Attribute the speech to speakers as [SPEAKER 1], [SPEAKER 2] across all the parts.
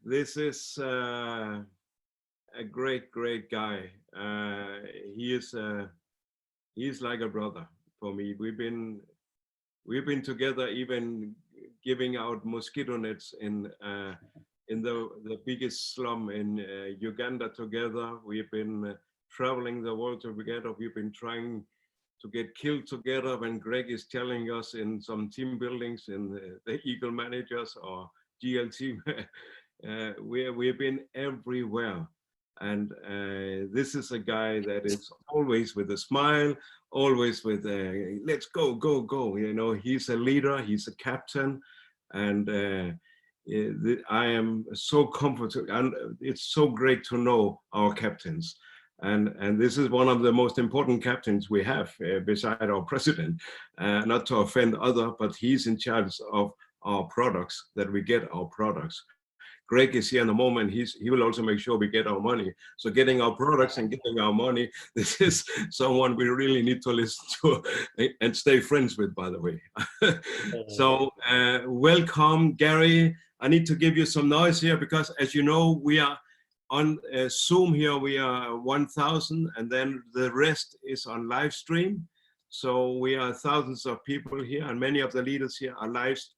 [SPEAKER 1] This is a great guy. He is like a brother for me. We've been together, even giving out mosquito nets in the biggest slum in Uganda together. We've been traveling the world together. We've been trying to get killed together when Greg is telling us in some team buildings in the Eagle Managers or GLT. We've been everywhere. And this is a guy that is always with a smile, always with a, let's go, go, go. You know, he's a leader, he's a captain. And I am so comfortable, and it's so great to know our captains. And this is one of the most important captains we have beside our president, not to offend other, but he's in charge of our products, that we get our products. Greg is here in the moment. He will also make sure we get our money. So getting our products and getting our money, this is someone we really need to listen to and stay friends with, by the way. So welcome, Gary. I need to give you some noise here because, as you know, we are on Zoom here. We are 1,000, and then the rest is on live stream. So we are thousands of people here, and many of the leaders here are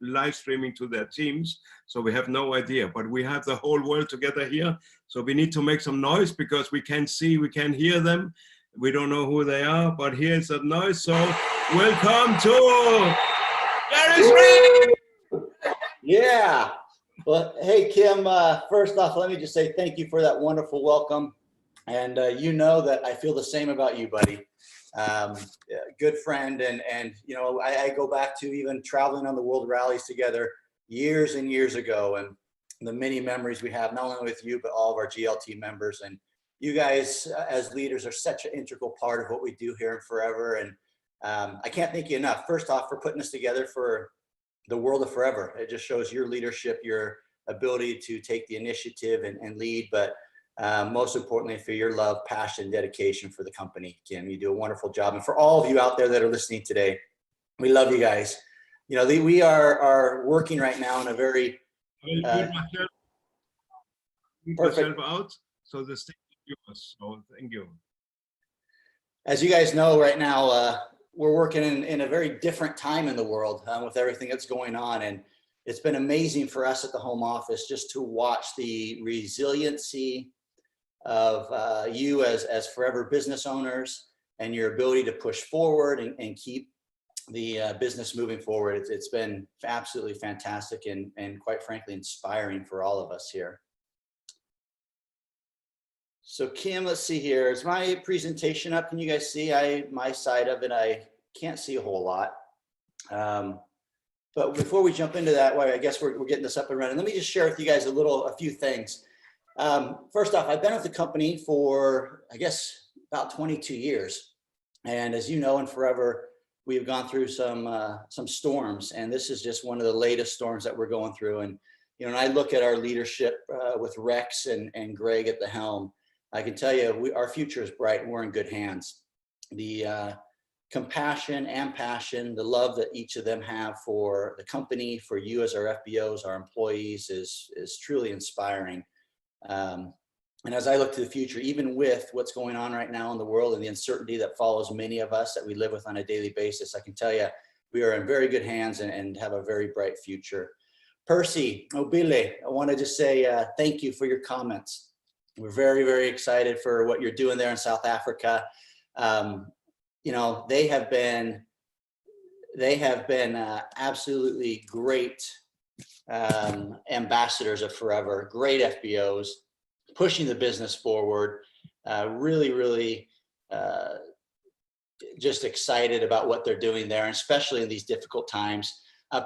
[SPEAKER 1] live streaming to their teams. So we have no idea, but we have the whole world together here. So we need to make some noise because we can't see, we can't hear them. We don't know who they are, but here's that noise. So welcome to Gary Shreeve.
[SPEAKER 2] Yeah. Well, hey, Kim, first off, let me just say thank you for that wonderful welcome. And you know that I feel the same about you, buddy. Good friend, and you know, I go back to even traveling on the world rallies together years and years ago, and the many memories we have, not only with you but all of our GLT members. And you guys as leaders are such an integral part of what we do here in Forever, and I can't thank you enough, first off, for putting us together for the World of Forever. It just shows your leadership, your ability to take the initiative and lead, but most importantly, for your love, passion, dedication for the company. Kim, you do a wonderful job. And for all of you out there that are listening today, we love you guys. You know, we are working right now in a very
[SPEAKER 1] perfect out. So the stage is yours. So thank you.
[SPEAKER 2] As you guys know, right now, we're working in a very different time in the world with everything that's going on. And it's been amazing for us at the home office just to watch the resiliency of you as Forever business owners and your ability to push forward and keep the business moving forward. It's been absolutely fantastic and quite frankly inspiring for all of us here. So Kim, let's see here. Is my presentation up? Can you guys see my side of it? I can't see a whole lot. But before we jump into that, well, I guess we're getting this up and running. Let me just share with you guys a few things. First off, I've been with the company for, I guess, about 22 years. And as you know, in Forever, we've gone through some storms, and this is just one of the latest storms that we're going through. And, you know, when I look at our leadership with Rex and Greg at the helm, I can tell you our future is bright and we're in good hands. The compassion and passion, the love that each of them have for the company, for you as our FBOs, our employees is truly inspiring. And as I look to the future, even with what's going on right now in the world and the uncertainty that follows many of us that we live with on a daily basis, I can tell you we are in very good hands and have a very bright future. Percy, Obile, I want to just say thank you for your comments. We're very, very excited for what you're doing there in South Africa. You know, they have been absolutely great ambassadors of Forever, great FBOs, pushing the business forward, really just excited about what they're doing there, and especially in these difficult times.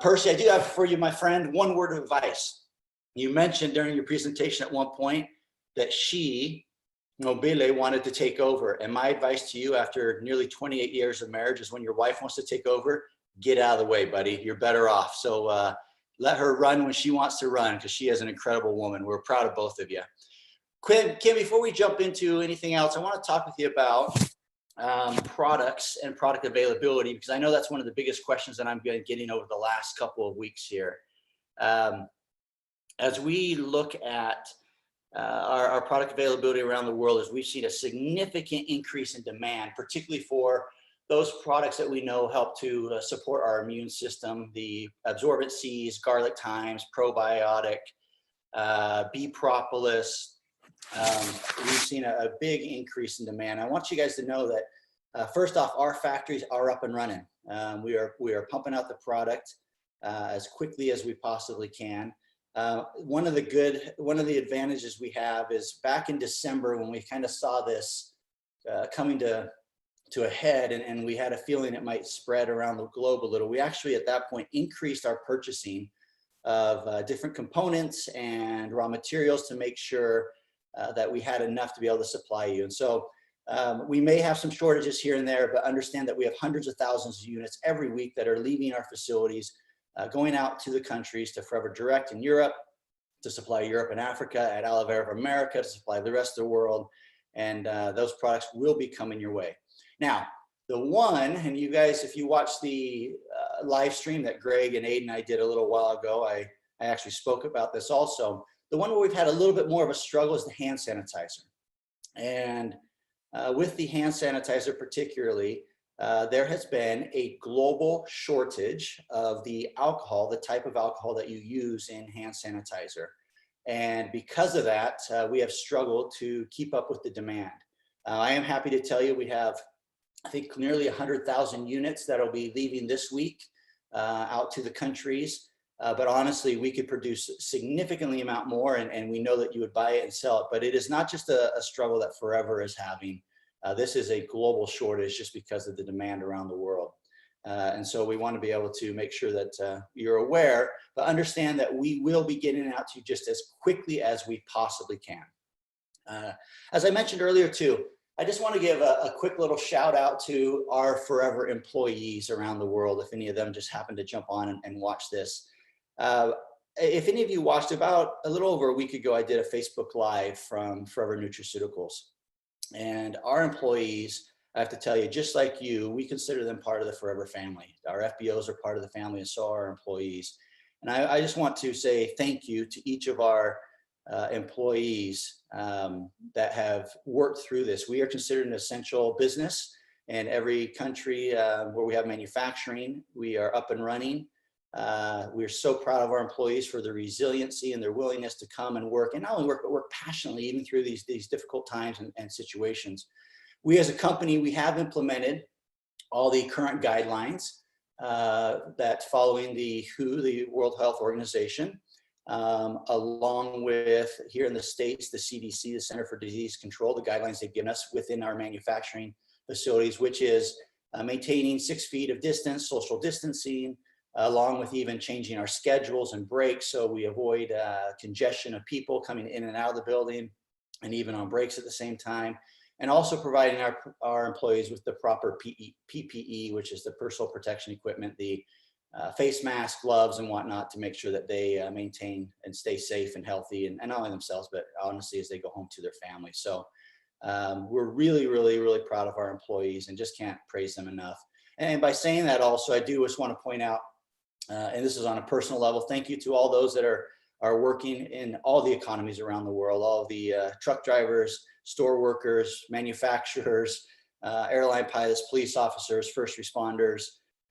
[SPEAKER 2] Percy, I do have for you, my friend, one word of advice. You mentioned during your presentation at one point that she, Mobile, wanted to take over. And my advice to you after nearly 28 years of marriage is when your wife wants to take over, get out of the way, buddy. You're better off. So let her run when she wants to run, because she is an incredible woman. We're proud of both of you. Kim, before we jump into anything else, I want to talk with you about products and product availability, because I know that's one of the biggest questions that I'm getting over the last couple of weeks here. as we look at our product availability around the world, is we've seen a significant increase in demand, particularly for those products that we know help to support our immune system, the absorbent C's, garlic thymes, probiotic, bee propolis. We've seen a big increase in demand. I want you guys to know that first off, our factories are up and running. We are pumping out the product as quickly as we possibly can. One of the advantages we have is back in December, when we kind of saw this coming to a head, and we had a feeling it might spread around the globe a little, we actually at that point increased our purchasing of different components and raw materials to make sure that we had enough to be able to supply you. And so we may have some shortages here and there, but understand that we have hundreds of thousands of units every week that are leaving our facilities, going out to the countries, to Forever Direct in Europe, to supply Europe and Africa, at Aloe Vera of America to supply the rest of the world. And those products will be coming your way. Now, the one, and you guys, if you watch the live stream that Greg and Aiden and I did a little while ago, I actually spoke about this also. The one where we've had a little bit more of a struggle is the hand sanitizer. And with the hand sanitizer particularly, there has been a global shortage of the alcohol, the type of alcohol that you use in hand sanitizer. And because of that, we have struggled to keep up with the demand. I am happy to tell you we have, I think, nearly 100,000 units that will be leaving this week out to the countries. But honestly, we could produce significantly amount more, and we know that you would buy it and sell it. But it is not just a struggle that Forever is having. This is a global shortage just because of the demand around the world. And so we want to be able to make sure that you're aware, but understand that we will be getting it out to you just as quickly as we possibly can. As I mentioned earlier too, I just want to give a quick little shout out to our Forever employees around the world, if any of them just happen to jump on and watch this. If any of you watched, about a little over a week ago, I did a Facebook Live from Forever Nutraceuticals. And our employees, I have to tell you, just like you, we consider them part of the Forever family. Our FBOs are part of the family, and so are our employees. And I just want to say thank you to each of our employees that have worked through this. We are considered an essential business, and every country where we have manufacturing, we are up and running. We're so proud of our employees for their resiliency and their willingness to come and work, and not only work, but work passionately even through these difficult times and situations. We as a company, we have implemented all the current guidelines that following the WHO, the World Health Organization, along with here in the States, the CDC, the Center for Disease Control, the guidelines they've given us within our manufacturing facilities, which is maintaining 6 feet of distance, social distancing, along with even changing our schedules and breaks so we avoid congestion of people coming in and out of the building, and even on breaks at the same time. And also providing our employees with the proper PPE, which is the personal protection equipment, the face mask, gloves, and whatnot, to make sure that they maintain and stay safe and healthy, and not only themselves, but honestly, as they go home to their families. So we're really, really, really proud of our employees and just can't praise them enough. And by saying that also, I do just want to point out, and this is on a personal level, thank you to all those that are working in all the economies around the world, all of the truck drivers, store workers, manufacturers, airline pilots, police officers, first responders.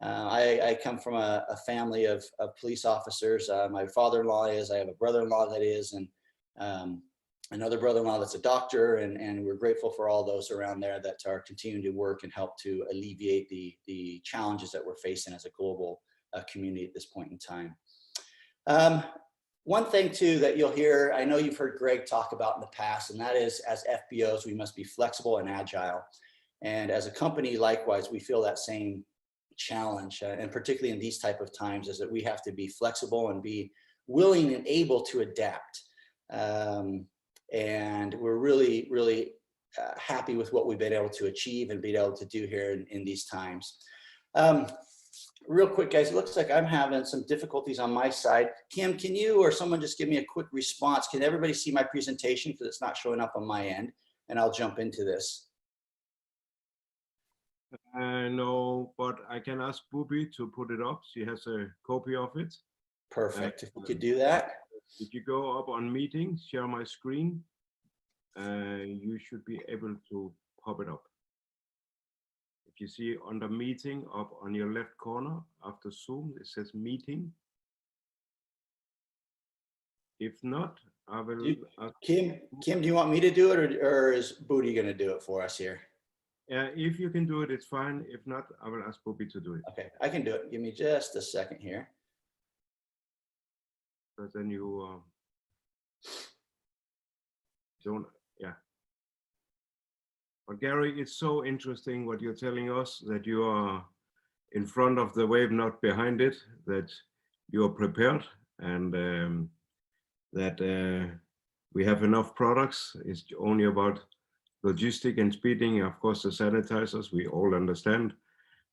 [SPEAKER 2] I come from a family of police officers. My father-in-law is, I have a brother-in-law that is, and another brother-in-law that's a doctor, and we're grateful for all those around there that are continuing to work and help to alleviate the challenges that we're facing as a global community at this point in time. One thing too that you'll hear, I know you've heard Greg talk about in the past, and that is, as FBOs, we must be flexible and agile. And as a company, likewise, we feel that same challenge, and particularly in these type of times, is that we have to be flexible and be willing and able to adapt. And we're really, really happy with what we've been able to achieve and be able to do here in these times. Real quick, guys, it looks like I'm having some difficulties on my side. Kim, can you or someone just give me a quick response? Can everybody see my presentation, because it's not showing up on my end? And I'll jump into this.
[SPEAKER 1] No, but I can ask Booby to put it up. She has a copy of it.
[SPEAKER 2] Perfect. If we could do that.
[SPEAKER 1] If you go up on meetings, share my screen, you should be able to pop it up. If you see under meeting up on your left corner after Zoom, it says meeting. If not, I will.
[SPEAKER 2] Kim, do you want me to do it, or is Booty going to do it for us here?
[SPEAKER 1] If you can do it, it's fine. If not, I will ask Bobby to do it.
[SPEAKER 2] Okay, I can do it. Give me just a second here.
[SPEAKER 1] But then you don't, yeah. But Gary, it's so interesting what you're telling us, that you are in front of the wave, not behind it, that you are prepared, and that we have enough products. It's only about logistic and speeding. Of course, the sanitizers, we all understand.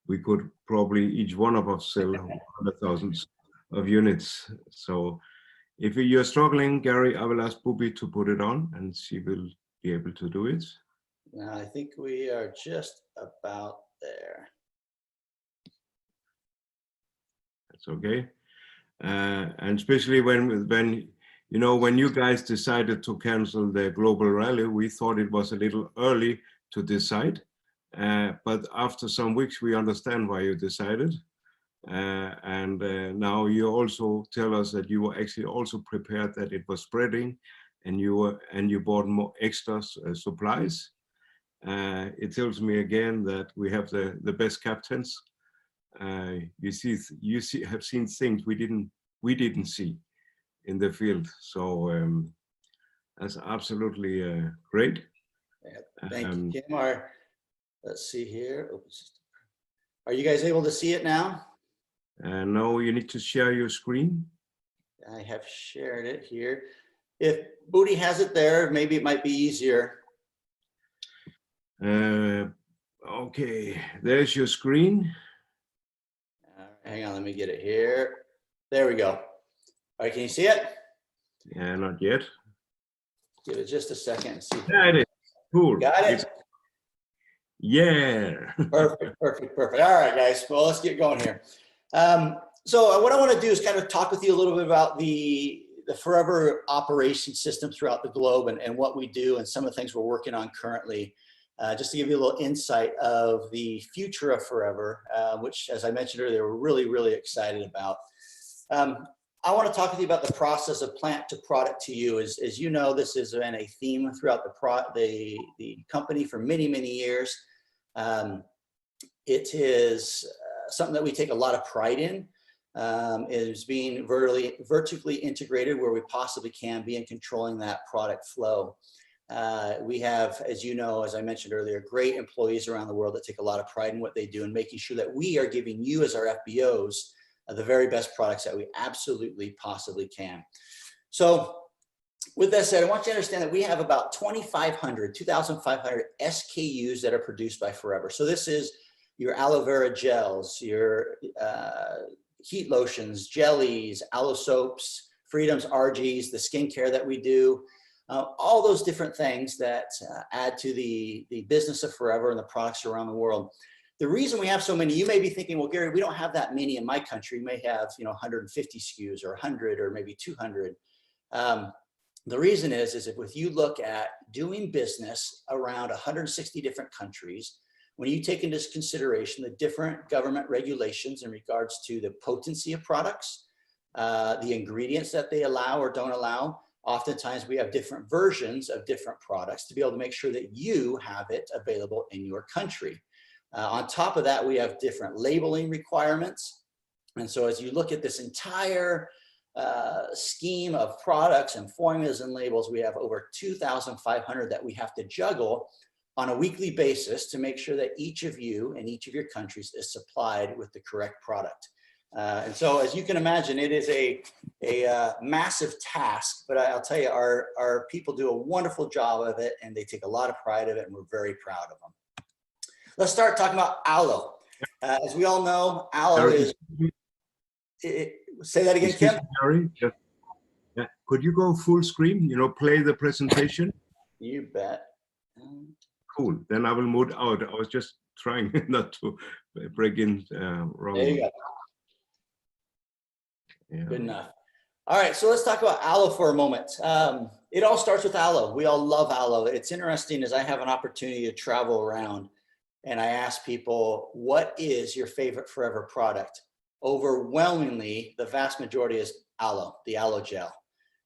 [SPEAKER 1] We could probably, each one of us, sell 100,000 of units. So if you're struggling, Gary, I will ask Booby to put it on and she will be able to do it.
[SPEAKER 2] Now, I think we are just about there.
[SPEAKER 1] That's okay. And especially when you know, when you guys decided to cancel the global rally, we thought it was a little early to decide. But after some weeks, we understand why you decided. And now you also tell us that you were actually also prepared that it was spreading, and you bought more extra supplies. It tells me again that we have the best captains. You have seen things we didn't see in the field. So that's absolutely great.
[SPEAKER 2] Yeah, thank you, Kim. Let's see here. Oops. Are you guys able to see it now?
[SPEAKER 1] No, you need to share your screen.
[SPEAKER 2] I have shared it here. If Booty has it there, maybe it might be easier.
[SPEAKER 1] Okay, there's your screen.
[SPEAKER 2] Hang on, let me get it here. There we go. All right, can you see it?
[SPEAKER 1] Yeah, not yet.
[SPEAKER 2] Give it just a second and see.
[SPEAKER 1] Got it. Cool.
[SPEAKER 2] Got it?
[SPEAKER 1] Yeah.
[SPEAKER 2] Perfect, perfect, perfect. All right, guys. Well, let's get going here. So what I want to do is kind of talk with you a little bit about the Forever operation system throughout the globe and what we do and some of the things we're working on currently. Just to give you a little insight of the future of Forever, which, as I mentioned earlier, we're really, really excited about. I want to talk with you about the process of plant to product to you. As you know, this has been a theme throughout the company for many, many years. It is something that we take a lot of pride in, is being vertically integrated where we possibly can be and controlling that product flow. We have, as you know, as I mentioned earlier, great employees around the world that take a lot of pride in what they do and making sure that we are giving you as our FBOs the very best products that we absolutely possibly can. So with that said, I want you to understand that we have about 2,500 SKUs that are produced by Forever. So this is your aloe vera gels, your heat lotions, jellies, aloe soaps, Freedoms, RGs, the skincare that we do, all those different things that add to the business of Forever and the products around the world. The reason we have so many, you may be thinking, well, Gary, we don't have that many in my country. We may have 150 SKUs or 100 or maybe 200. The reason is if you look at doing business around 160 different countries, when you take into consideration the different government regulations in regards to the potency of products, the ingredients that they allow or don't allow, oftentimes we have different versions of different products to be able to make sure that you have it available in your country. On top of that, we have different labeling requirements. And so as you look at this entire scheme of products and formulas and labels, we have over 2,500 that we have to juggle on a weekly basis to make sure that each of you in each of your countries is supplied with the correct product. And so as you can imagine, it is a massive task, but I'll tell you, our people do a wonderful job of it and they take a lot of pride of it and we're very proud of them. Let's start talking about aloe. As we all know, aloe is, say that again, Kim?
[SPEAKER 1] Gary, yeah. Could you go full screen, play the presentation?
[SPEAKER 2] You bet.
[SPEAKER 1] Cool, then I will move out. I was just trying not to break in wrong.
[SPEAKER 2] There you go.
[SPEAKER 1] Yeah.
[SPEAKER 2] Good enough. All right, so let's talk about aloe for a moment. It all starts with aloe. We all love aloe. It's interesting as I have an opportunity to travel around and I ask people, what is your favorite forever product? Overwhelmingly, the vast majority is aloe, the aloe gel.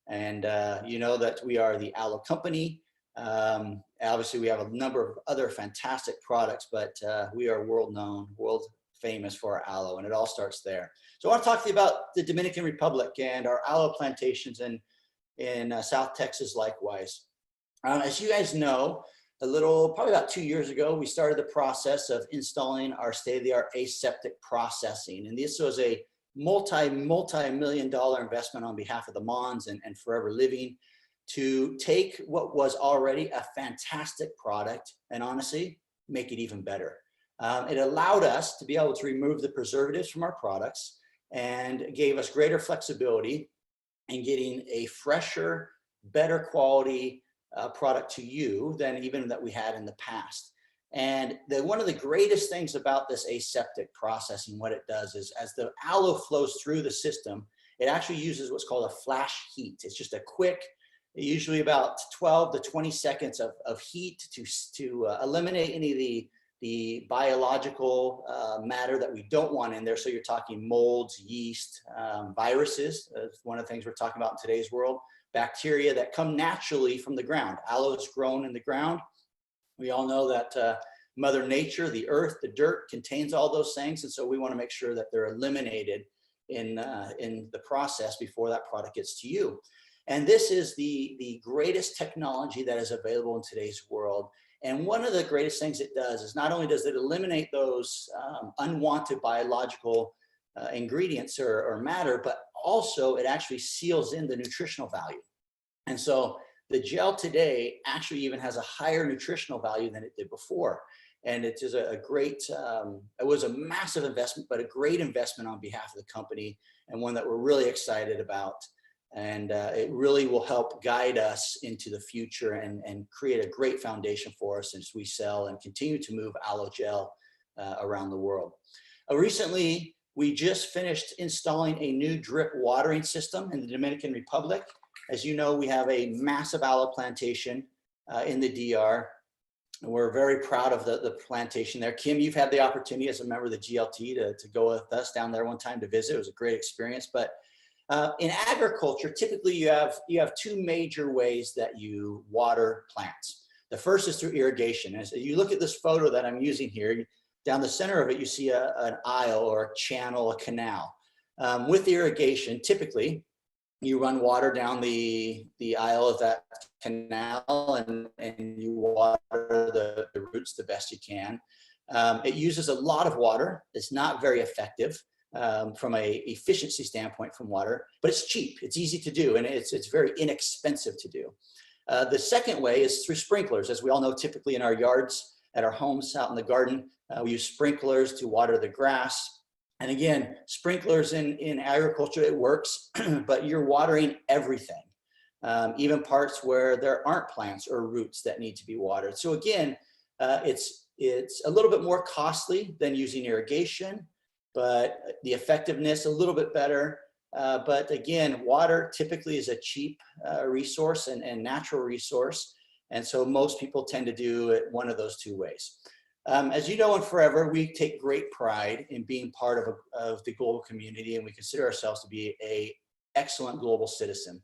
[SPEAKER 2] And you know that we are the aloe company. Obviously, we have a number of other fantastic products, but we are world known, world famous for our aloe, and it all starts there. So I want to talk to you about the Dominican Republic and our aloe plantations in South Texas likewise. As you guys know, probably about 2 years ago, we started the process of installing our state-of-the-art aseptic processing. And this was a multi-million dollar investment on behalf of the Mons and Forever Living to take what was already a fantastic product and honestly, make it even better. It allowed us to be able to remove the preservatives from our products and gave us greater flexibility in getting a fresher, better quality product to you than even that we had in the past. And one of the greatest things about this aseptic processing, what it does is as the aloe flows through the system, it actually uses what's called a flash heat. It's just a quick, usually about 12 to 20 seconds of heat to eliminate any of the biological matter that we don't want in there. So you're talking molds, yeast, viruses. That's one of the things we're talking about in today's world. Bacteria that come naturally from the ground. Aloe is grown in the ground. We all know that Mother Nature, the earth, the dirt contains all those things. And so we want to make sure that they're eliminated in the process before that product gets to you. And this is the greatest technology that is available in today's world. And one of the greatest things it does is not only does it eliminate those unwanted biological ingredients or matter, but also it actually seals in the nutritional value. And so the gel today actually even has a higher nutritional value than it did before. And it is a great, it was a massive investment, but a great investment on behalf of the company and one that we're really excited about. And it really will help guide us into the future and create a great foundation for us as we sell and continue to move aloe gel around the world. Recently, we just finished installing a new drip watering system in the Dominican Republic. As you know, we have a massive aloe plantation in the DR. And we're very proud of the plantation there. Kim, you've had the opportunity as a member of the GLT to go with us down there one time to visit. It was a great experience. But in agriculture, typically you have two major ways that you water plants. The first is through irrigation. As you look at this photo that I'm using here, down the center of it, you see an aisle or a channel, a canal. With irrigation, typically, you run water down the aisle of that canal and you water the roots the best you can. It uses a lot of water. It's not very effective from a efficiency standpoint from water, but it's cheap. It's easy to do, and it's very inexpensive to do. The second way is through sprinklers. As we all know, typically in our yards, at our homes, out in the garden, we use sprinklers to water the grass. And again, sprinklers in agriculture, it works, but you're watering everything, even parts where there aren't plants or roots that need to be watered. So again, it's a little bit more costly than using irrigation, but the effectiveness a little bit better. But again, water typically is a cheap resource and natural resource. And so most people tend to do it one of those two ways. As you know, in Forever, we take great pride in being part of the global community, and we consider ourselves to be an excellent global citizen.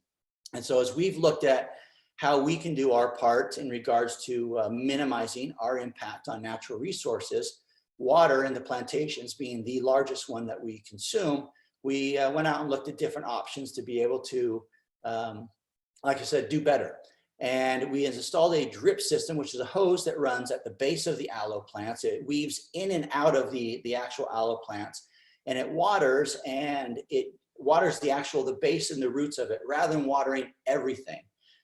[SPEAKER 2] And so as we've looked at how we can do our part in regards to minimizing our impact on natural resources, water in the plantations being the largest one that we consume, we went out and looked at different options to be able to, like I said, do better. And we installed a drip system, which is a hose that runs at the base of the aloe plants. It weaves in and out of the actual aloe plants, and it waters the base and the roots of it rather than watering everything.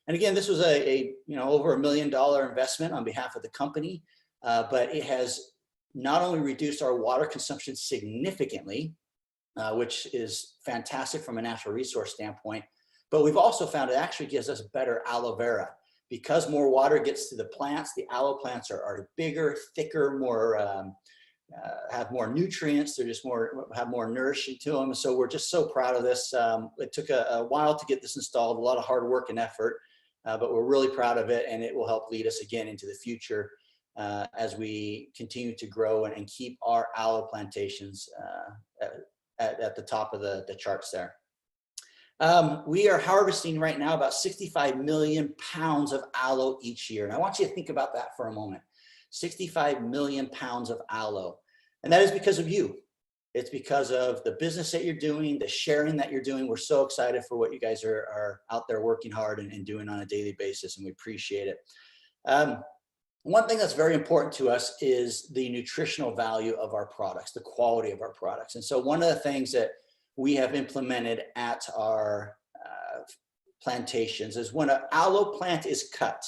[SPEAKER 2] And again, this was a over $1 million investment on behalf of the company, but it has not only reduced our water consumption significantly, which is fantastic from a natural resource standpoint, but we've also found it actually gives us better aloe vera. Because more water gets to the plants, the aloe plants are bigger, thicker, more have more nutrients. They're just have more nourishing to them. So we're just so proud of this. It took a while to get this installed, a lot of hard work and effort, but we're really proud of it, and it will help lead us again into the future as we continue to grow and keep our aloe plantations at the top of the charts there. We are harvesting right now about 65 million pounds of aloe each year. And I want you to think about that for a moment. 65 million pounds of aloe. And that is because of you. It's because of the business that you're doing, the sharing that you're doing. We're so excited for what you guys are out there working hard and doing on a daily basis, and we appreciate it. One thing that's very important to us is the nutritional value of our products, the quality of our products. And so one of the things that we have implemented at our plantations is when an aloe plant is cut,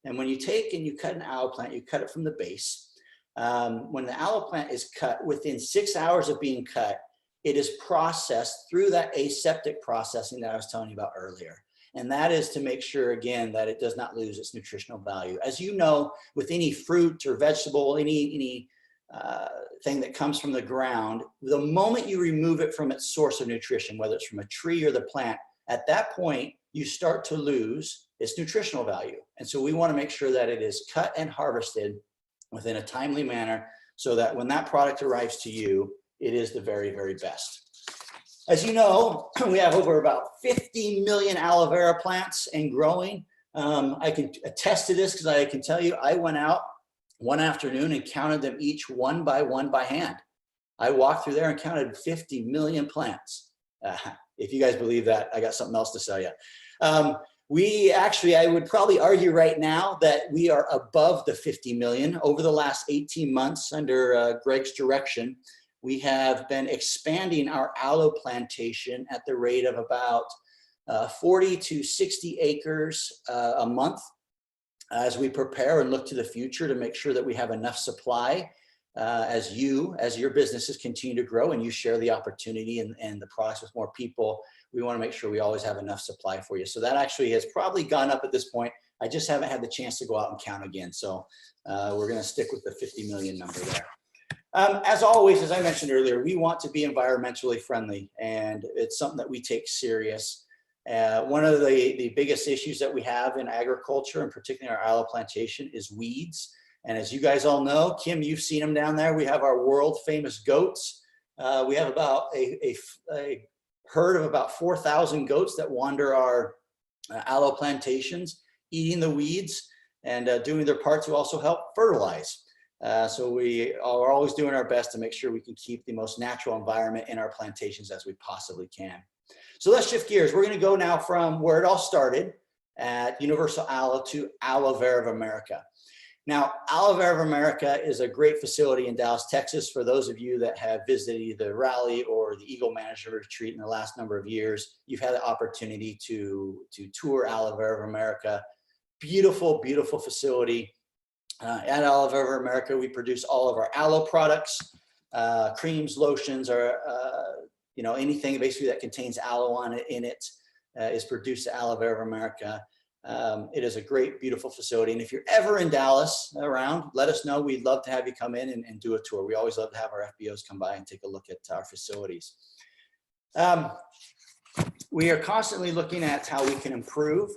[SPEAKER 2] and when you take and you cut an aloe plant, you cut it from the base. When the aloe plant is cut, within 6 hours of being cut, it is processed through that aseptic processing that I was telling you about earlier. And that is to make sure, again, that it does not lose its nutritional value. As you know, with any fruit or vegetable, any thing that comes from the ground, the moment you remove it from its source of nutrition, whether it's from a tree or the plant, at that point, you start to lose its nutritional value. And so we want to make sure that it is cut and harvested within a timely manner so that when that product arrives to you, it is the very, very best. As you know, we have over about 50 million aloe vera plants and growing. I can attest to this because I can tell you, I went out one afternoon and counted them each one by hand. I walked through there and counted 50 million plants. If you guys believe that, I got something else to tell you. We actually, I would probably argue right now that we are above the 50 million. Over the last 18 months under Greg's direction, we have been expanding our aloe plantation at the rate of about 40 to 60 acres a month as we prepare and look to the future to make sure that we have enough supply as your businesses continue to grow and you share the opportunity and the products with more people. We want to make sure we always have enough supply for you. So that actually has probably gone up at this point. I just haven't had the chance to go out and count again. So we're going to stick with the 50 million number there. As always, as I mentioned earlier, we want to be environmentally friendly, and it's something that we take serious. One of the biggest issues that we have in agriculture, and particularly our aloe plantation, is weeds. And as you guys all know, Kim, you've seen them down there. We have our world famous goats. We have about a herd of about 4,000 goats that wander our aloe plantations, eating the weeds and doing their part to also help fertilize. So we are always doing our best to make sure we can keep the most natural environment in our plantations as we possibly can. So let's shift gears. We're going to go now from where it all started at Universal Aloe to Aloe Vera of America. Now, Aloe Vera of America is a great facility in Dallas, Texas. For those of you that have visited either the Rally or the Eagle Management Retreat in the last number of years, you've had the opportunity to tour Aloe Vera of America. Beautiful, beautiful facility. At Aloe Vera of America, we produce all of our aloe products, creams, lotions, or anything basically that contains aloe in it is produced at Aloe Vera of America. It is a great, beautiful facility. And if you're ever in Dallas around, let us know. We'd love to have you come in and do a tour. We always love to have our FBOs come by and take a look at our facilities. We are constantly looking at how we can improve,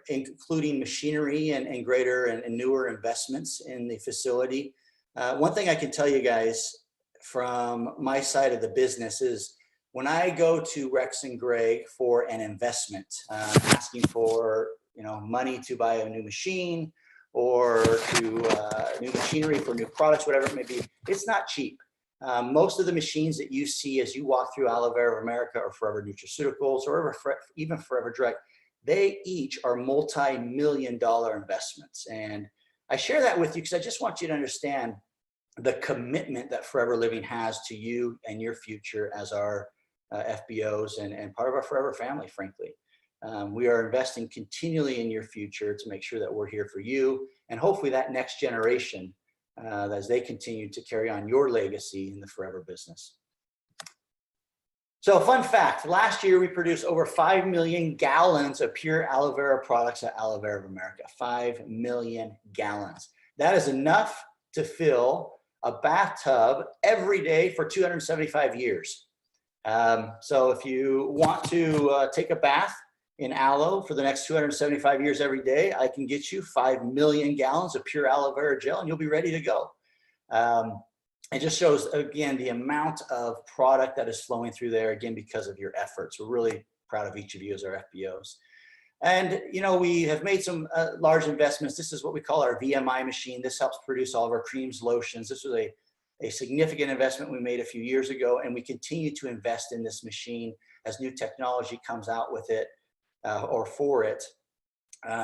[SPEAKER 2] including machinery and greater and newer investments in the facility. One thing I can tell you guys from my side of the business is when I go to Rex and Greg for an investment, asking for money to buy a new machine or to new machinery for new products, whatever it may be, it's not cheap. Most of the machines that you see as you walk through Aloe Vera of America or Forever Nutraceuticals or even Forever Direct, they each are multi-million-dollar investments. And I share that with you because I just want you to understand the commitment that Forever Living has to you and your future as our FBOs and part of our Forever family, frankly. We are investing continually in your future to make sure that we're here for you and hopefully that next generation as they continue to carry on your legacy in the Forever business. So fun fact, last year we produced over 5 million gallons of pure aloe vera products at Aloe Vera of America, 5 million gallons. That is enough to fill a bathtub every day for 275 years. So if you want to take a bath in aloe for the next 275 years every day, I can get you 5 million gallons of pure aloe vera gel and you'll be ready to go. It just shows, again, the amount of product that is flowing through there, again, because of your efforts. We're really proud of each of you as our FBOs. And, you know, we have made some large investments. This is what we call our VMI machine. This helps produce all of our creams, lotions. This was a significant investment we made a few years ago, and we continue to invest in this machine as new technology comes out with it or for it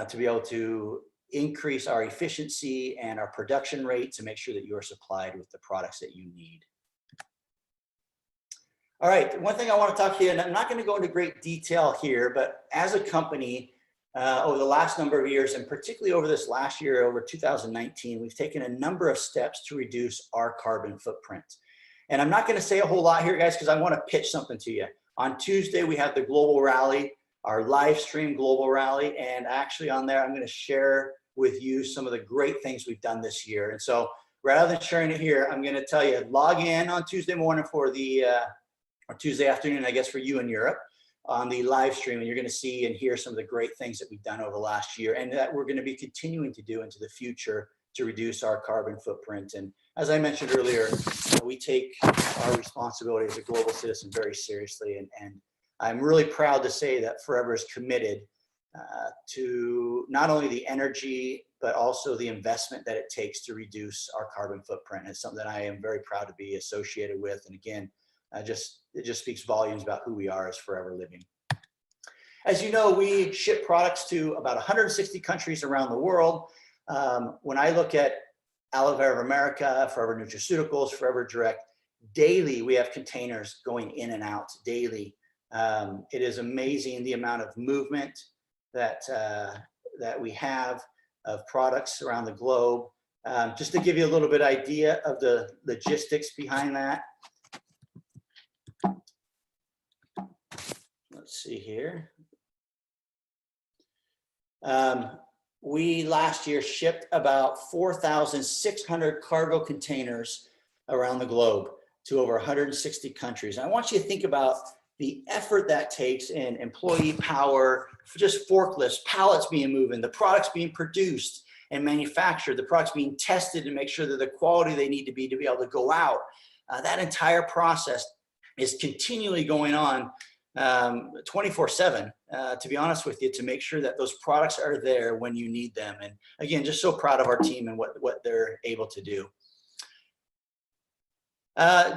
[SPEAKER 2] to be able to increase our efficiency and our production rate to make sure that you are supplied with the products that you need. All right, one thing I want to talk to you, and I'm not going to go into great detail here, but as a company, over the last number of years, and particularly over this last year, over 2019, we've taken a number of steps to reduce our carbon footprint. And I'm not going to say a whole lot here, guys, because I want to pitch something to you. On Tuesday, we have the global rally, our live stream global rally, and actually on there, I'm going to share with you some of the great things we've done this year. And so rather than sharing it here, I'm going to tell you, log in on Tuesday morning for the, or Tuesday afternoon, I guess, for you in Europe on the live stream, and you're going to see and hear some of the great things that we've done over the last year and that we're going to be continuing to do into the future to reduce our carbon footprint. And as I mentioned earlier, we take our responsibility as a global citizen very seriously. And I'm really proud to say that Forever is committed to not only the energy, but also the investment that it takes to reduce our carbon footprint. It's something that I am very proud to be associated with. And again, it just speaks volumes about who we are as Forever Living. As you know, we ship products to about 160 countries around the world. When I look at Aloe Vera of America, Forever Nutraceuticals, Forever Direct, daily we have containers going in and out daily. It is amazing the amount of movement that we have of products around the globe. Just to give you a little bit idea of the logistics behind that. Let's see here. We last year shipped about 4,600 cargo containers around the globe to over 160 countries. And I want you to think about the effort that takes in employee power, just forklifts, pallets being moved, the products being produced and manufactured, the products being tested to make sure that the quality they need to be able to go out. That entire process is continually going on 24/7, to be honest with you, to make sure that those products are there when you need them. And again, just so proud of our team and what they're able to do.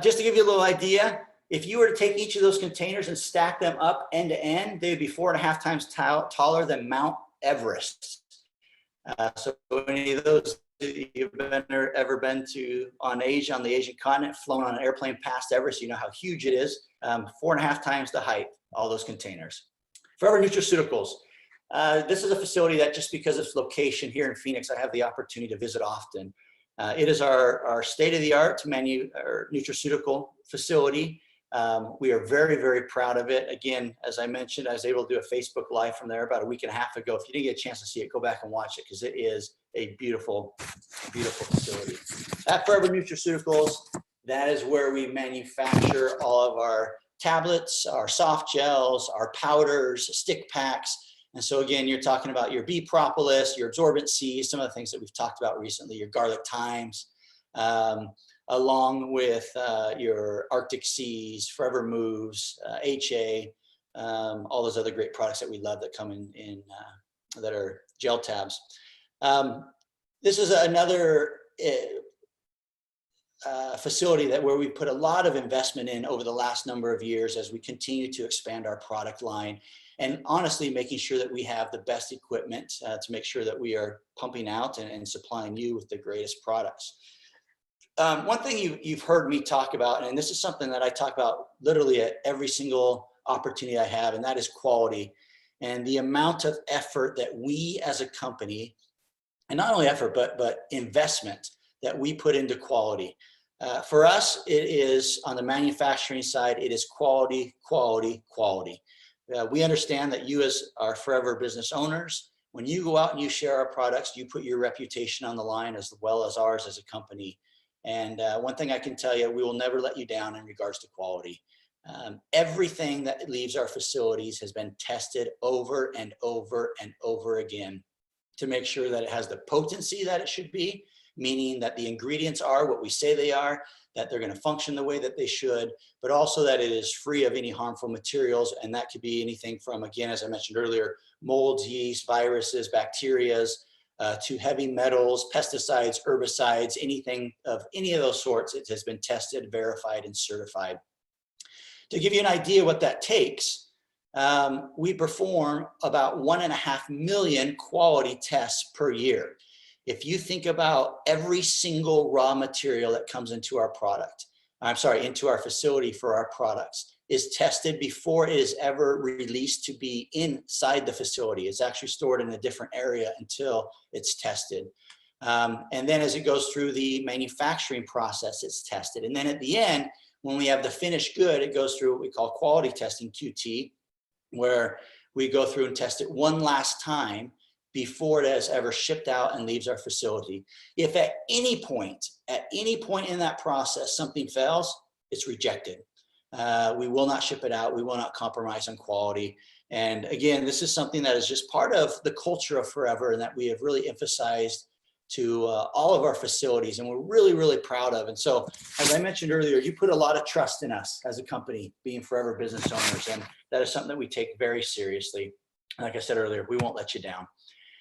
[SPEAKER 2] Just to give you a little idea, if you were to take each of those containers and stack them up end to end, they would be 4.5 times taller than Mount Everest. So any of those you've ever been to on Asia, on the Asian continent, flown on an airplane past Everest, you know how huge it is. 4.5 times the height, all those containers. Forever Nutraceuticals. This is a facility that, just because of its location here in Phoenix, I have the opportunity to visit often. It is our state-of-the-art nutraceutical facility. We are very, very proud of it. Again, as I mentioned, I was able to do a Facebook Live from there about a week and a half ago. If you didn't get a chance to see it, go back and watch it because it is a beautiful, beautiful facility. At Forever Nutraceuticals, that is where we manufacture all of our tablets, our soft gels, our powders, stick packs. And so again, you're talking about your bee propolis, your absorbent C's, some of the things that we've talked about recently, your garlic thymes, along with your Arctic Seas, Forever Moves, HA, all those other great products that we love that come in that are gel tabs. This is another facility where we put a lot of investment in over the last number of years as we continue to expand our product line, and honestly making sure that we have the best equipment to make sure that we are pumping out and supplying you with the greatest products. One thing you've heard me talk about, and this is something that I talk about literally at every single opportunity I have, and that is quality and the amount of effort that we as a company, and not only effort, but investment that we put into quality. For us, it is on the manufacturing side, it is quality, quality, quality. We understand that you as our Forever business owners, when you go out and you share our products, you put your reputation on the line as well as ours as a company. And one thing I can tell you, we will never let you down in regards to quality. Everything that leaves our facilities has been tested over and over and over again to make sure that it has the potency that it should be, meaning that the ingredients are what we say they are, that they're going to function the way that they should, but also that it is free of any harmful materials. And that could be anything from, again, as I mentioned earlier, molds, yeast, viruses, bacterias, to heavy metals, pesticides, herbicides, anything of any of those sorts. It has been tested, verified, and certified. To give you an idea what that takes, we perform about 1.5 million quality tests per year. If you think about every single raw material that comes into our product, into our facility for our products, is tested before it is ever released to be inside the facility. It's actually stored in a different area until it's tested. And then as it goes through the manufacturing process, it's tested. And then at the end, when we have the finished good, it goes through what we call quality testing, QT, where we go through and test it one last time before it has ever shipped out and leaves our facility. If at any point in that process, something fails, it's rejected. We will not ship it out. We will not compromise on quality. And again, this is something that is just part of the culture of Forever and that we have really emphasized to all of our facilities, and we're really, really proud of. And so, as I mentioned earlier, you put a lot of trust in us as a company, being Forever business owners, and that is something that we take very seriously. Like I said earlier, we won't let you down.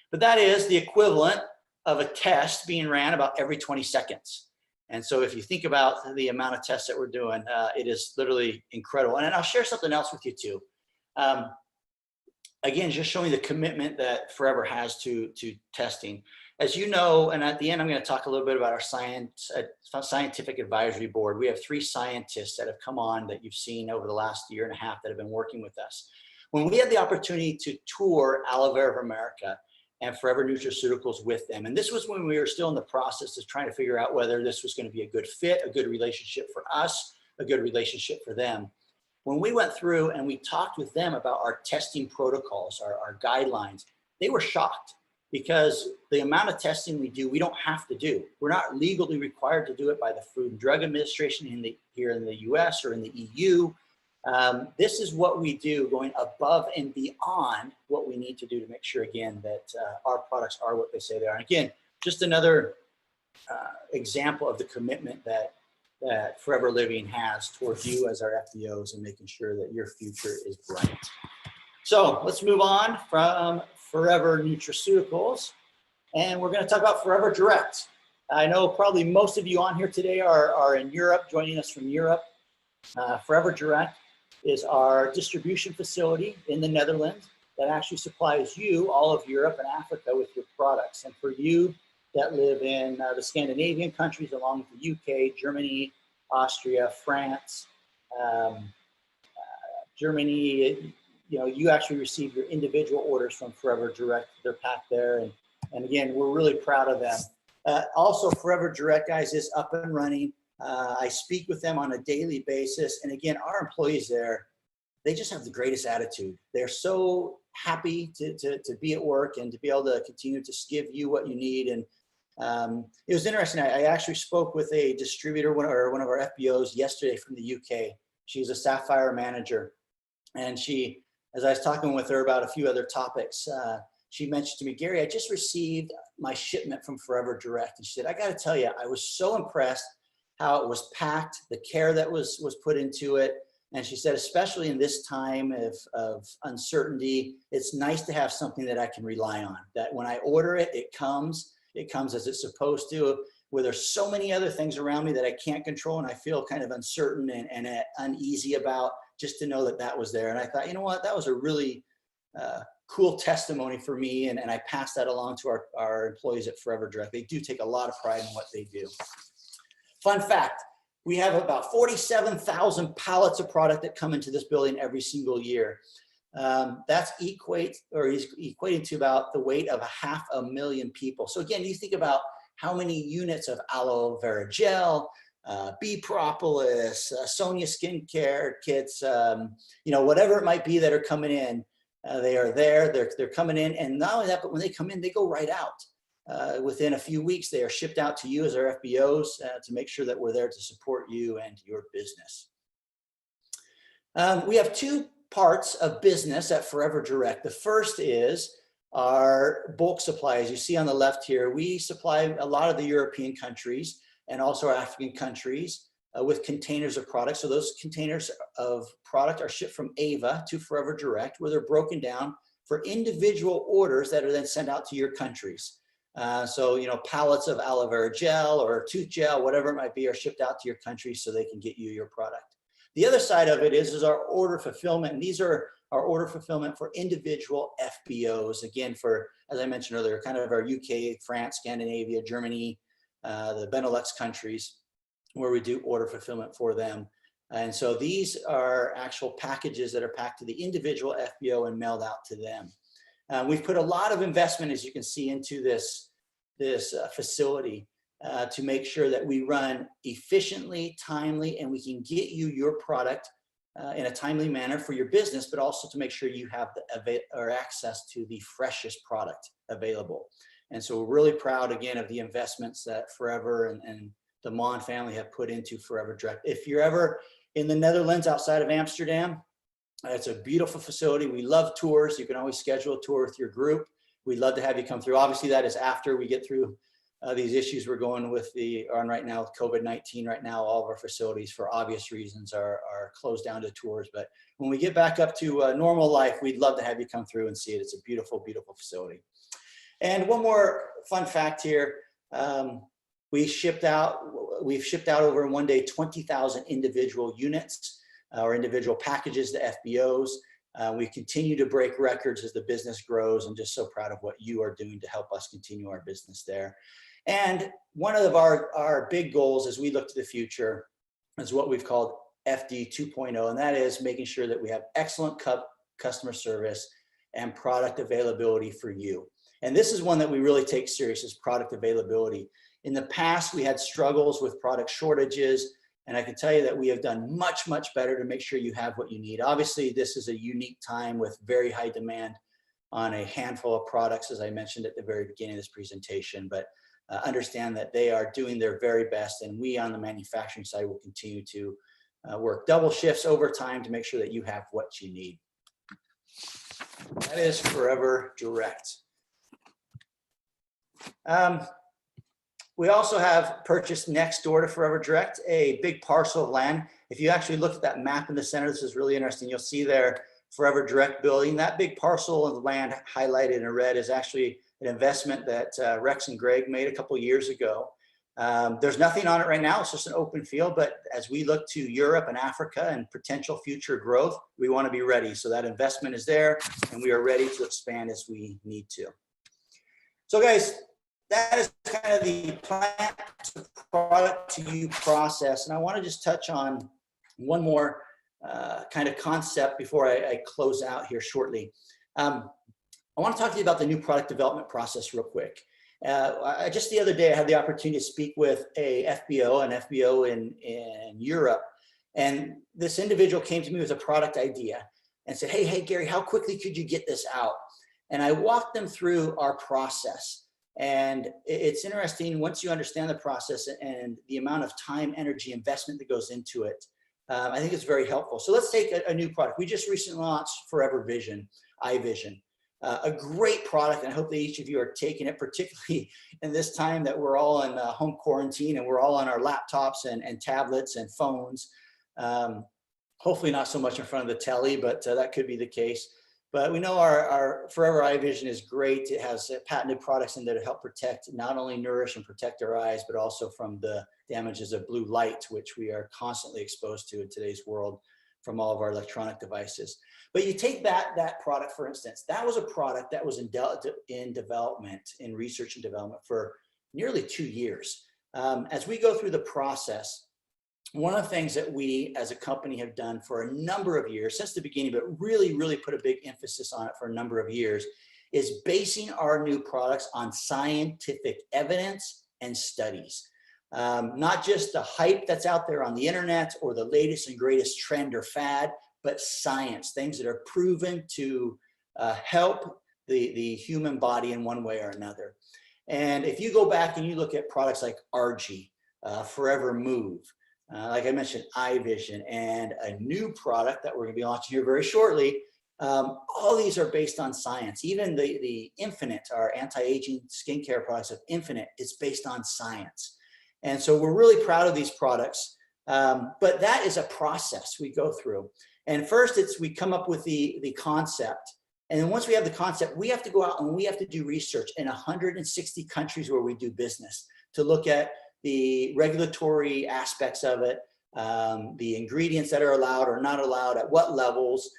[SPEAKER 2] But that is the equivalent of a test being ran about every 20 seconds. And so if you think about the amount of tests that we're doing, it is literally incredible. And I'll share something else with you too. Again, just showing the commitment that Forever has to testing. As you know, and at the end, I'm going to talk a little bit about our scientific advisory board. We have 3 scientists that have come on that you've seen over the last year and a half that have been working with us. When we had the opportunity to tour Aloe Vera of America and Forever Nutraceuticals with them, and this was when we were still in the process of trying to figure out whether this was going to be a good fit, a good relationship for us, a good relationship for them. When we went through and we talked with them about our testing protocols, our guidelines, they were shocked. Because the amount of testing we do, we don't have to do. We're not legally required to do it by the Food and Drug Administration here in the US or in the EU. This is what we do, going above and beyond what we need to do to make sure, again, that our products are what they say they are. And again, just another example of the commitment that Forever Living has towards you as our FBOs and making sure that your future is bright. So let's move on from Forever Nutraceuticals, and we're going to talk about Forever Direct. I know probably most of you on here today are in Europe, joining us from Europe. Forever Direct is our distribution facility in the Netherlands that actually supplies you, all of Europe and Africa, with your products. And for you that live in the Scandinavian countries, along with the UK, Germany, Austria, France, Germany, you actually receive your individual orders from Forever Direct. They're packed there. And again, we're really proud of them. Also, Forever Direct, guys, is up and running. I speak with them on a daily basis. And again, our employees there, they just have the greatest attitude. They're so happy to be at work and to be able to continue to give you what you need. And it was interesting. I actually spoke with a distributor, one of our FBOs yesterday from the UK. She's a Sapphire manager. And she, as I was talking with her about a few other topics, she mentioned to me, Gary, I just received my shipment from Forever Direct. And she said, I got to tell you, I was so impressed how it was packed, the care that was put into it. And she said, especially in this time of uncertainty, it's nice to have something that I can rely on, that when I order it, it comes as it's supposed to, where there's so many other things around me that I can't control and I feel kind of uncertain and uneasy about, just to know that that was there. And I thought, you know what, that was a really cool testimony for me. And I passed that along to our employees at Forever Direct. They do take a lot of pride in what they do. Fun fact, we have about 47,000 pallets of product that come into this building every single year. That's equating to about the weight of 500,000 people. So again, you think about how many units of aloe vera gel, bee propolis, Sonia skincare kits, whatever it might be that are coming in, they are there, they're coming in. And not only that, but when they come in, they go right out. within a few weeks, they are shipped out to you as our FBOs to make sure that we're there to support you and your business. We have two parts of business at Forever Direct. The first is our bulk supply. As you see on the left here, we supply a lot of the European countries and also African countries with containers of products. So those containers of product are shipped from Ava to Forever Direct, where they're broken down for individual orders that are then sent out to your countries. So, you know, pallets of aloe vera gel or tooth gel, whatever it might be, are shipped out to your country so they can get you your product. The other side of it is our order fulfillment. And these are our order fulfillment for individual FBOs. Again, for, as I mentioned earlier, kind of our UK, France, Scandinavia, Germany, the Benelux countries, where we do order fulfillment for them. And so these are actual packages that are packed to the individual FBO and mailed out to them. We've put a lot of investment, as you can see, into this facility to make sure that we run efficiently, timely, and we can get you your product in a timely manner for your business, but also to make sure you have access to the freshest product available. And so we're really proud, again, of the investments that Forever and the Mon family have put into Forever Direct. If you're ever in the Netherlands outside of Amsterdam, it's a beautiful facility. We love tours. You can always schedule a tour with your group. We'd love to have you come through. Obviously, that is after we get through these issues we're going with on right now with COVID-19. Right now, all of our facilities, for obvious reasons, are closed down to tours. But when we get back up to normal life, we'd love to have you come through and see it. It's a beautiful, beautiful facility. And one more fun fact here. We've shipped out over in one day 20,000 individual units or individual packages to FBOs. We continue to break records as the business grows, and just so proud of what you are doing to help us continue our business there. And one of our big goals as we look to the future is what we've called FD 2.0, and that is making sure that we have excellent customer service and product availability for you. And this is one that we really take serious, is product availability. In the past, we had struggles with product shortages, and I can tell you that we have done much, much better to make sure you have what you need. Obviously, this is a unique time with very high demand on a handful of products, as I mentioned at the very beginning of this presentation, but understand that they are doing their very best, and we on the manufacturing side will continue to work double shifts over time to make sure that you have what you need. That is Forever Direct. We also have purchased next door to Forever Direct a big parcel of land. If you actually look at that map in the center, this is really interesting. You'll see there Forever Direct building. That big parcel of land highlighted in red is actually an investment that Rex and Greg made a couple of years ago. There's nothing on it right now. It's just an open field. But as we look to Europe and Africa and potential future growth, we want to be ready. So that investment is there, and we are ready to expand as we need to. So guys, that is kind of the plant to product to you process. And I want to just touch on one more kind of concept before I close out here shortly. I want to talk to you about the new product development process real quick. Just the other day, I had the opportunity to speak with an FBO in Europe. And this individual came to me with a product idea and said, hey, Gary, how quickly could you get this out? And I walked them through our process. And it's interesting, once you understand the process and the amount of time, energy, investment that goes into it, I think it's very helpful. So let's take a new product. We just recently launched Forever Vision, iVision, a great product. And I hope that each of you are taking it, particularly in this time that we're all in home quarantine and we're all on our laptops and tablets and phones. Hopefully not so much in front of the telly, but that could be the case. But we know our Forever iVision is great. It has patented products in there to help protect, not only nourish and protect our eyes, but also from the damages of blue light, which we are constantly exposed to in today's world from all of our electronic devices. But you take that product, for instance, that was a product that was in development, in research and development for nearly 2 years. As we go through the process, one of the things that we as a company have done for a number of years, since the beginning, but really, really put a big emphasis on it for a number of years, is basing our new products on scientific evidence and studies. Not just the hype that's out there on the internet or the latest and greatest trend or fad, but science, things that are proven to help the human body in one way or another. And if you go back and you look at products like RG, Forever Move, like I mentioned, iVision, and a new product that we're going to be launching here very shortly. All these are based on science. Even the Infinite, our anti-aging skincare products of Infinite, is based on science. And so we're really proud of these products. But that is a process we go through. And first, we come up with the concept. And then once we have the concept, we have to go out and we have to do research in 160 countries where we do business to look at the regulatory aspects of it, the ingredients that are allowed or not allowed, at what levels.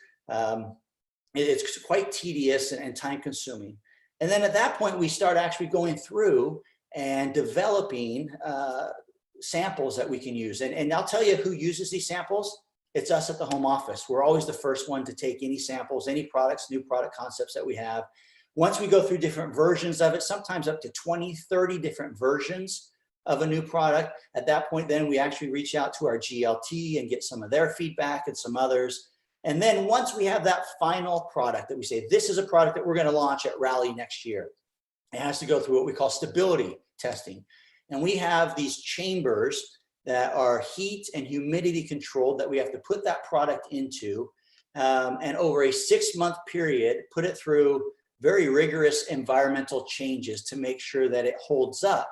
[SPEAKER 2] It's quite tedious and time consuming. And then at that point, we start actually going through and developing samples that we can use. And I'll tell you who uses these samples. It's us at the home office. We're always the first one to take any samples, any products, new product concepts that we have. Once we go through different versions of it, sometimes up to 20, 30 different versions of a new product. At that point, then we actually reach out to our GLT and get some of their feedback and some others. And then once we have that final product that we say, this is a product that we're going to launch at Rally next year, it has to go through what we call stability testing. And we have these chambers that are heat and humidity controlled that we have to put that product into. And over a 6-month period, put it through very rigorous environmental changes to make sure that it holds up.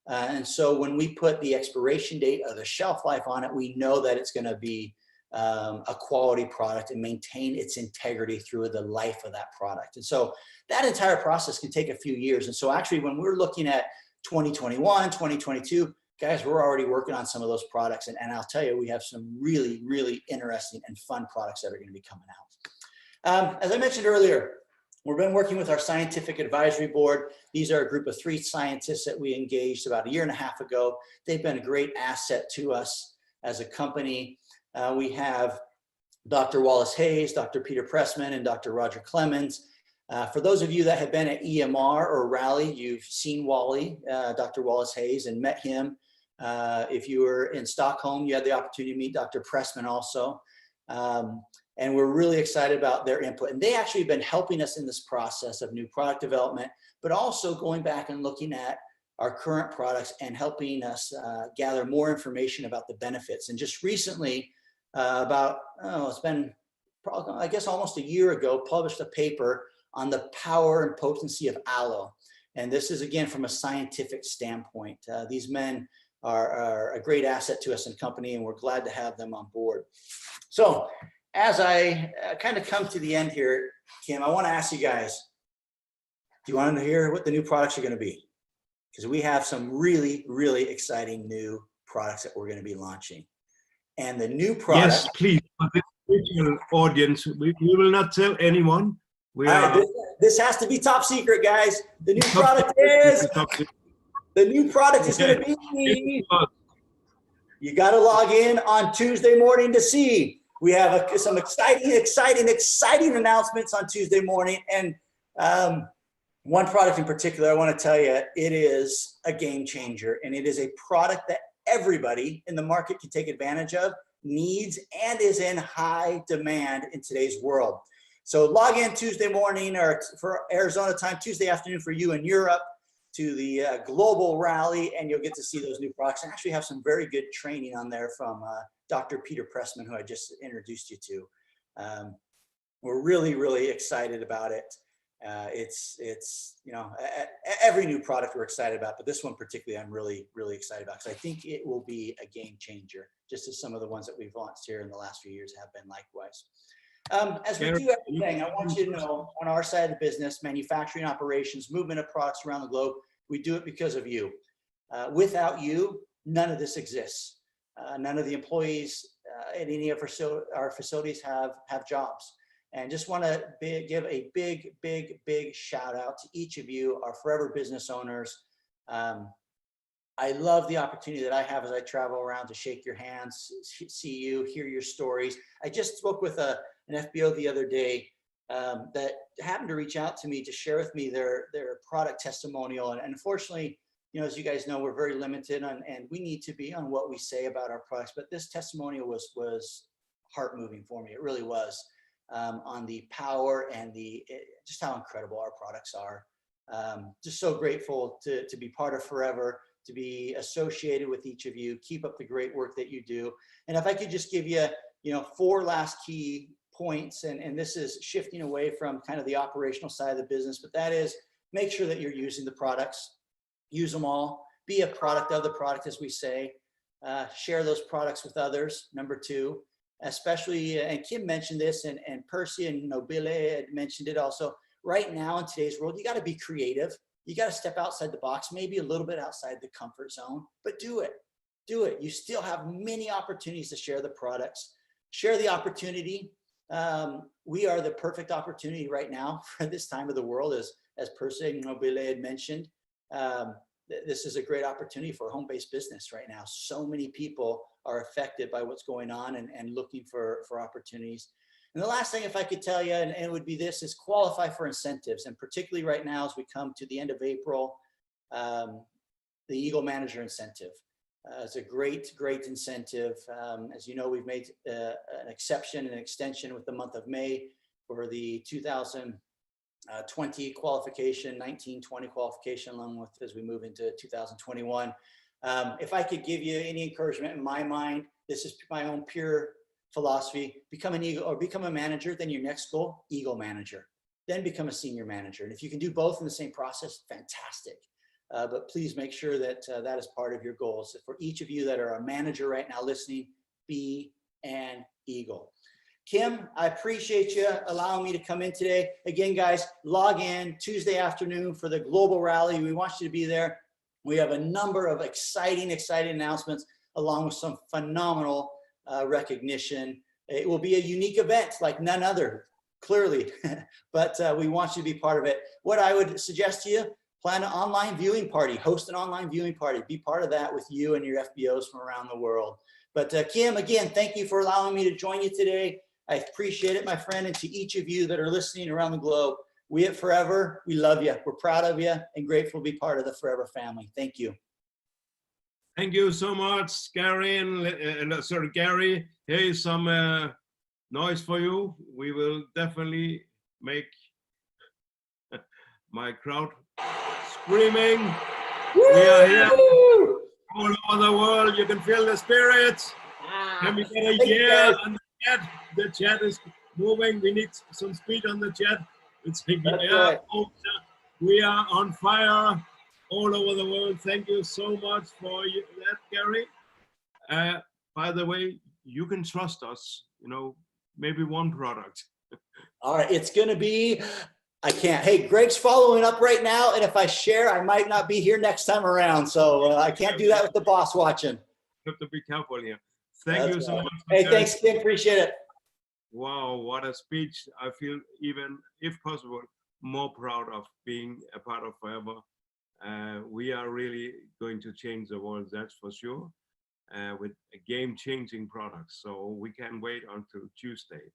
[SPEAKER 2] And so when we put the expiration date or the shelf life on it, we know that it's going to be a quality product and maintain its integrity through the life of that product. And so that entire process can take a few years. And so actually when we're looking at 2021, 2022, guys, we're already working on some of those products. And I'll tell you, we have some really, really interesting and fun products that are going to be coming out. As I mentioned earlier, we've been working with our scientific advisory board. These are a group of 3 scientists that we engaged about 1.5 years ago. They've been a great asset to us as a company. We have Dr. Wallace Hayes, Dr. Peter Pressman, and Dr. Roger Clemens. For those of you that have been at EMR or Rally, you've seen Wally, Dr. Wallace Hayes, and met him. If you were in Stockholm, you had the opportunity to meet Dr. Pressman also. And we're really excited about their input. And they actually have been helping us in this process of new product development, but also going back and looking at our current products and helping us gather more information about the benefits. And just recently, it's been probably, I guess, almost 1 year ago, published a paper on the power and potency of aloe. And this is, again, from a scientific standpoint. These men are a great asset to us in company, and we're glad to have them on board. So as I kind of come to the end here, Kim, I want to ask you guys, do you want to hear what the new products are going to be? Because we have some really, really exciting new products that we're going to be launching. And the new product—
[SPEAKER 1] Yes, please. For this virtual audience, we will not tell anyone.
[SPEAKER 2] This has to be top secret, guys. The new product is— the new product is going to be— you got to log in on Tuesday morning to see. We have some exciting announcements on Tuesday morning. And one product in particular, I want to tell you, it is a game changer. And it is a product that everybody in the market can take advantage of, needs, and is in high demand in today's world. So log in Tuesday morning, or for Arizona time, Tuesday afternoon for you in Europe, to the global rally, and you'll get to see those new products and actually have some very good training on there from Dr. Peter Pressman, who I just introduced you to. We're really, really excited about it. It's you know, every new product we're excited about, but this one particularly I'm really, really excited about, because I think it will be a game changer, just as some of the ones that we've launched here in the last few years have been likewise. As we do everything, I want you to know, on our side of the business, manufacturing operations, movement of products around the globe, we do it because of you. Without you, none of this exists. None of the employees at any of our facilities have jobs. And just want to give a big, big, big shout out to each of you, our forever business owners. I love the opportunity that I have as I travel around to shake your hands, see you, hear your stories. I just spoke with an FBO the other day that happened to reach out to me to share with me their product testimonial. And unfortunately, you know, as you guys know, we're very limited on, and we need to be on what we say about our products. But this testimonial was heart moving for me. It really was, on the power and just how incredible our products are. Just so grateful to be part of Forever, to be associated with each of you. Keep up the great work that you do. And if I could just give you, 4 last key points, and this is shifting away from kind of the operational side of the business, but that is make sure that you're using the products, use them all, be a product of the product, as we say, share those products with others. Number 2, especially, and Kim mentioned this, and Percy and Nobile had mentioned it also, right now in today's world, you got to be creative. You got to step outside the box, maybe a little bit outside the comfort zone, but do it. Do it. You still have many opportunities to share the products, share the opportunity. We are the perfect opportunity right now for this time of the world, as Percy and Nobile had mentioned. This is a great opportunity for home-based business right now. So many people are affected by what's going on and looking for opportunities. And the last thing, if I could tell you, and it would be this, is qualify for incentives. And particularly right now, as we come to the end of April, the Eagle Manager Incentive. It's a great incentive. As you know, we've made an exception, an extension with the month of May for the 2020 qualification, 19-20 qualification, along with as we move into 2021. If I could give you any encouragement in my mind, this is my own pure philosophy: become an Eagle or become a manager, then your next goal, Eagle Manager, then become a senior manager. And if you can do both in the same process, fantastic. But please make sure that that is part of your goals. For each of you that are a manager right now listening, be an Eagle. Kim, I appreciate you allowing me to come in today. Again, guys, log in Tuesday afternoon for the global rally. We want you to be there. We have a number of exciting announcements, along with some phenomenal recognition. It will be a unique event like none other, clearly, but we want you to be part of it. What I would suggest to you, plan an online viewing party, host an online viewing party, be part of that with you and your FBOs from around the world. But Kim, again, thank you for allowing me to join you today. I appreciate it, my friend, and to each of you that are listening around the globe, we at Forever, we love you. We're proud of you and grateful to be part of the Forever family. Thank you.
[SPEAKER 1] Thank you so much, Gary. Sorry, Gary. Here is some noise for you. We will definitely make my crowd screaming. Woo! We are here all over the world. You can feel the spirit. Can we get a yeah on the chat? The chat is moving. We need some speed on the chat. It's yeah. We are on fire all over the world. Thank you so much for that, Gary. By the way, you can trust us. Maybe one product.
[SPEAKER 2] All right, it's going to be. I can't. Hey, Greg's following up right now, and if I share, I might not be here next time around. So I can't do that with the boss watching.
[SPEAKER 1] You have to be careful here. Thank you so much.
[SPEAKER 2] Hey, thanks, Kim. Appreciate it.
[SPEAKER 1] Wow, what a speech. I feel even, if possible, more proud of being a part of Forever. We are really going to change the world, that's for sure, with a game-changing product. So we can wait until Tuesday.